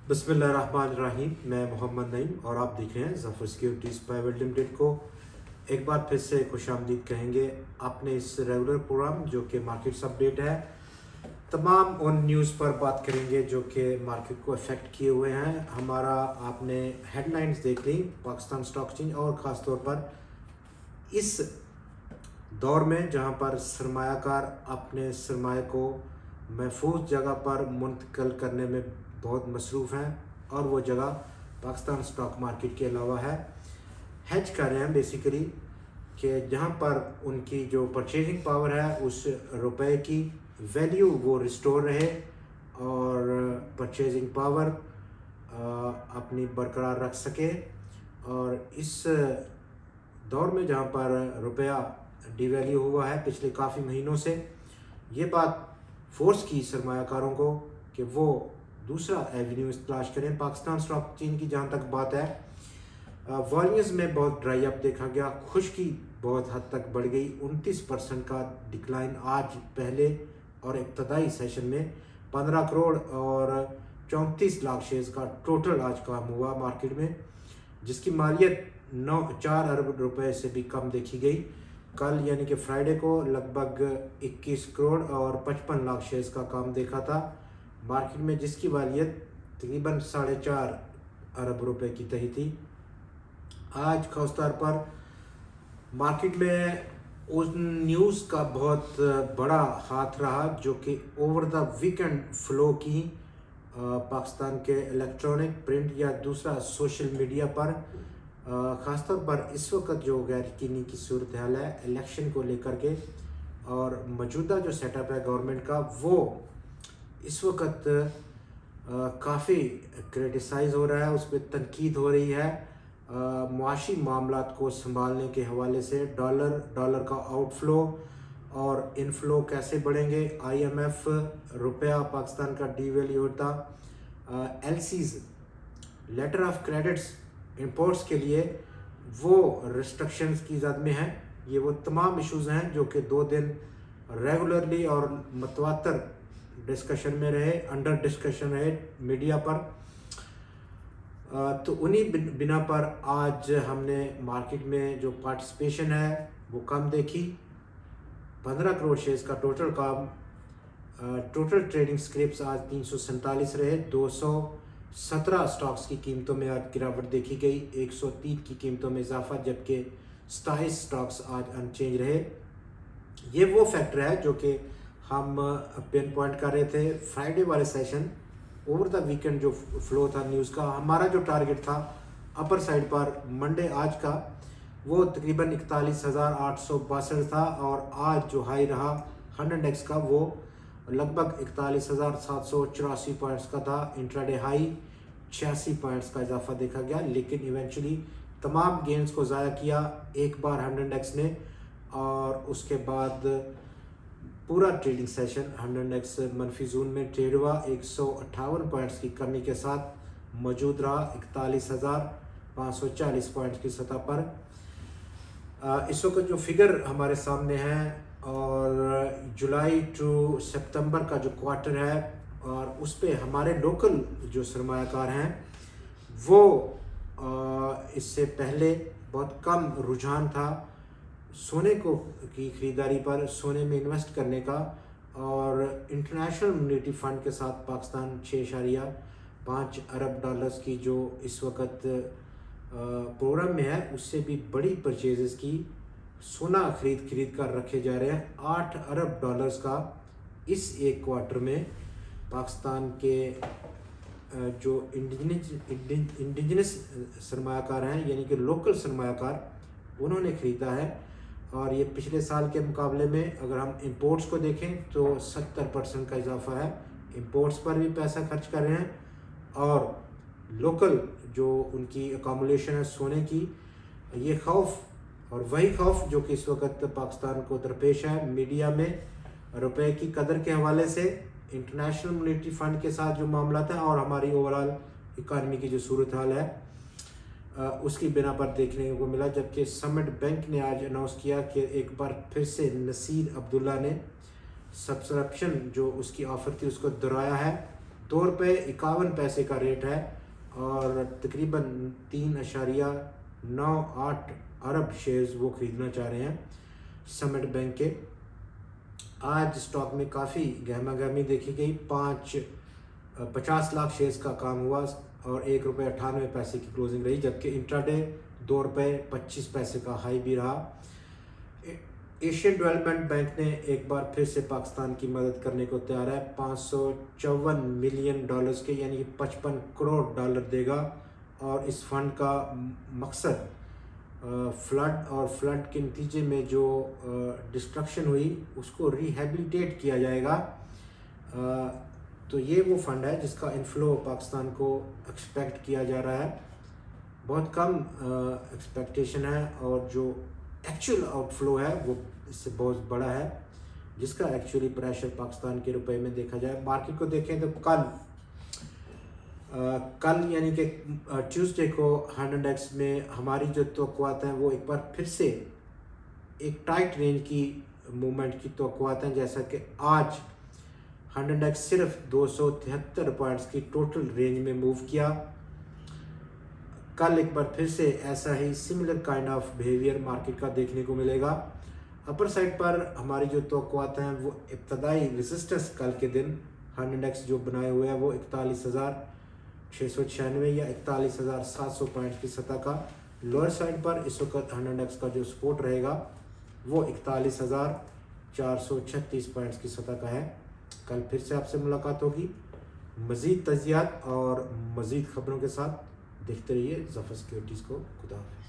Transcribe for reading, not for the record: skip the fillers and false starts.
बिस्मिल्लाहिर्रहमानिर्रहीम। मैं मोहम्मद नईम और आप देख रहे हैं ज़फ़र सिक्योरिटीज़ प्राइवेट लिमिटेड को। एक बार फिर से खुशामदीद कहेंगे अपने इस रेगुलर प्रोग्राम जो कि मार्केट्स अपडेट है। तमाम उन न्यूज़ पर बात करेंगे जो कि मार्केट को अफेक्ट किए हुए हैं। हमारा आपने हेडलाइंस देख ली पाकिस्तान स्टॉक एक्सचेंज और ख़ास तौर पर इस दौर में जहां पर सरमायाकार अपने सरमाए को महफूज जगह पर मुंतकिल करने में बहुत मसरूफ़ हैं और वो जगह पाकिस्तान स्टॉक मार्केट के अलावा है। हेज कर रहे हैं बेसिकली कि जहां पर उनकी जो परचेजिंग पावर है उस रुपए की वैल्यू वो रिस्टोर रहे और परचेजिंग पावर अपनी बरकरार रख सके। और इस दौर में जहां पर रुपया डिवैल्यू हुआ है पिछले काफ़ी महीनों से, ये बात फोर्स की सरमायाकारों को कि वो दूसरा एवेन्यू तलाश करें। पाकिस्तान स्टॉक एक्सचेंज की जहाँ तक बात है, वॉल्यूम्स में बहुत ड्राई अप देखा गया, खुश्की बहुत हद तक बढ़ गई। 29% का डिक्लाइन आज पहले और इब्तदाई सेशन में 15 करोड़ और 34 लाख शेयर्स का टोटल आज काम हुआ मार्केट में, जिसकी मालियत 4 अरब रुपए से भी कम देखी गई। कल यानी कि फ्राइडे को लगभग 21 करोड़ और 55 लाख शेयर्स का काम देखा था मार्केट में, जिसकी वालियत तकरीबन 4.5 अरब रुपए की तही थी। आज खासतौर पर मार्केट में उस न्यूज़ का बहुत बड़ा हाथ रहा जो कि ओवर द वीकेंड फ्लो की पाकिस्तान के इलेक्ट्रॉनिक, प्रिंट या दूसरा सोशल मीडिया पर, ख़ासतौर पर इस वक्त जो गैर यकीनी की सूरत हाल है इलेक्शन को लेकर के और मौजूदा जो सेटअप है गवर्नमेंट का, वो इस वक्त काफ़ी क्रिटिसाइज़ हो रहा है, उस पर तनकीद हो रही है। मुआशी मामलात को संभालने के हवाले से डॉलर का आउटफ्लो और इनफ्लो कैसे बढ़ेंगे, IMF रुपया पाकिस्तान का डीवैल्यू होता, LCs letter of credits imports के लिए वो रिस्ट्रिक्शंस की जद में हैं। ये वो तमाम इश्यूज़ हैं जो कि 2 दिन रेगुलरली और मतवातर डिस्कशन में रहे, अंडर डिस्कशन रहे मीडिया पर। तो उन्हीं बिना पर आज हमने मार्केट में जो पार्टिसिपेशन है वो कम देखी। 15 करोड़ शेयर्स का टोटल काम, टोटल ट्रेडिंग स्क्रिप्स आज 347 रहे। 217 स्टॉक्स की कीमतों में आज गिरावट देखी गई, 103 की कीमतों में इजाफा, जबकि 27 स्टॉक्स आज अनचेंज रहे। ये वो फैक्टर है जो कि हम पिन पॉइंट कर रहे थे फ्राइडे वाले सेशन। ओवर द वीकेंड जो फ्लो था न्यूज़ का, हमारा जो टारगेट था अपर साइड पर मंडे आज का, वो तकरीबन 41,862 था और आज जो हाई रहा 100x का वो लगभग 41,784 पॉइंट्स का था। इंट्राडे हाई 86 पॉइंट्स का इजाफा देखा गया, लेकिन इवेंचुअली तमाम गेंस को ज़ाया किया एक बार 100x ने और उसके बाद पूरा ट्रेडिंग सेशन 100x मनफी जोन में ट्रेड हुआ। 158 पॉइंट्स की कमी के साथ मौजूद रहा 41,540 पॉइंट्स की सतह पर। इस वक्त जो फिगर हमारे सामने है और जुलाई टू सितंबर का जो क्वार्टर है और उस पर हमारे लोकल जो सरमायाकार हैं वो इससे पहले बहुत कम रुझान था सोने को की ख़रीदारी पर, सोने में इन्वेस्ट करने का। और इंटरनेशनल मॉनेटरी फंड के साथ पाकिस्तान 6.5 अरब डॉलर्स की जो इस वक्त प्रोग्राम में है, उससे भी बड़ी परचेजेस की सोना खरीद कर रखे जा रहे हैं। 8 अरब डॉलर्स का इस एक क्वार्टर में पाकिस्तान के जो इंडिजिनस सरमायाकार हैं यानी कि लोकल सरमायाकार, उन्होंने ख़रीदा है। और ये पिछले साल के मुकाबले में अगर हम इंपोर्ट्स को देखें तो 70% का इजाफा है। इंपोर्ट्स पर भी पैसा खर्च कर रहे हैं और लोकल जो उनकी अकोमोडेशन है सोने की, ये खौफ और वही खौफ जो कि इस वक्त पाकिस्तान को दरपेश है मीडिया में रुपए की कदर के हवाले से, इंटरनेशनल मॉनेटरी फंड के साथ जो मामला था और हमारी ओवरऑल इकानमी की जो सूरत हाल है उसकी बिना पर देखने को मिला। जबकि समिट बैंक ने आज अनाउंस किया कि एक बार फिर से नसीर अब्दुल्ला ने सब्सक्रिप्शन जो उसकी ऑफ़र थी उसको दोहराया है। ₹2.51 का रेट है और तकरीबन 3.98 अरब शेयर्स वो खरीदना चाह रहे हैं समिट बैंक के। आज स्टॉक में काफ़ी गहमा गहमी देखी गई। 50 लाख शेयर्स का काम हुआ और ₹1.98 की क्लोजिंग रही, जबकि इंट्राडे ₹2.25 का हाई भी रहा। एशियन डेवलपमेंट बैंक ने एक बार फिर से पाकिस्तान की मदद करने को तैयार है। $554 मिलियन के यानी कि $55 करोड़ देगा और इस फंड का मकसद फ्लड के नतीजे में जो डिस्ट्रक्शन हुई उसको रिहेबिलिटेट किया जाएगा। तो ये वो फंड है जिसका इन्फ्लो पाकिस्तान को एक्सपेक्ट किया जा रहा है। बहुत कम एक्सपेक्टेशन है और जो एक्चुअल आउटफ्लो है वो इससे बहुत बड़ा है, जिसका एक्चुअली प्रेशर पाकिस्तान के रुपए में देखा जाए। मार्केट को देखें तो कल यानी कि ट्यूसडे को 100x में हमारी जो तवक्कुआत हैं वो एक बार फिर से एक टाइट रेंज की मूवमेंट की तवक्कुआत हैं, जैसा कि आज 100x सिर्फ 273 पॉइंट्स की टोटल रेंज में मूव किया। कल एक बार फिर से ऐसा ही similar kind of behaviour market का देखने को मिलेगा। अपर साइड पर हमारी जो तवक्कुआत हैं वो इब्तदाई रेजिस्टेंस कल के दिन 100x जो बनाए हुए हैं वो 41,696 या 41,700 पॉइंट्स की सतह का। लोअर साइड पर इस वक्त 100x का जो सपोर्ट रहेगा वो 41,436 पॉइंट्स की सतह का है। कल फिर से आपसे मुलाकात होगी मज़ीद तज़ियात और मज़ीद ख़बरों के साथ। देखते रहिए ज़फ़र सिक्योरिटीज़ को। खुदा हाफ़िज़।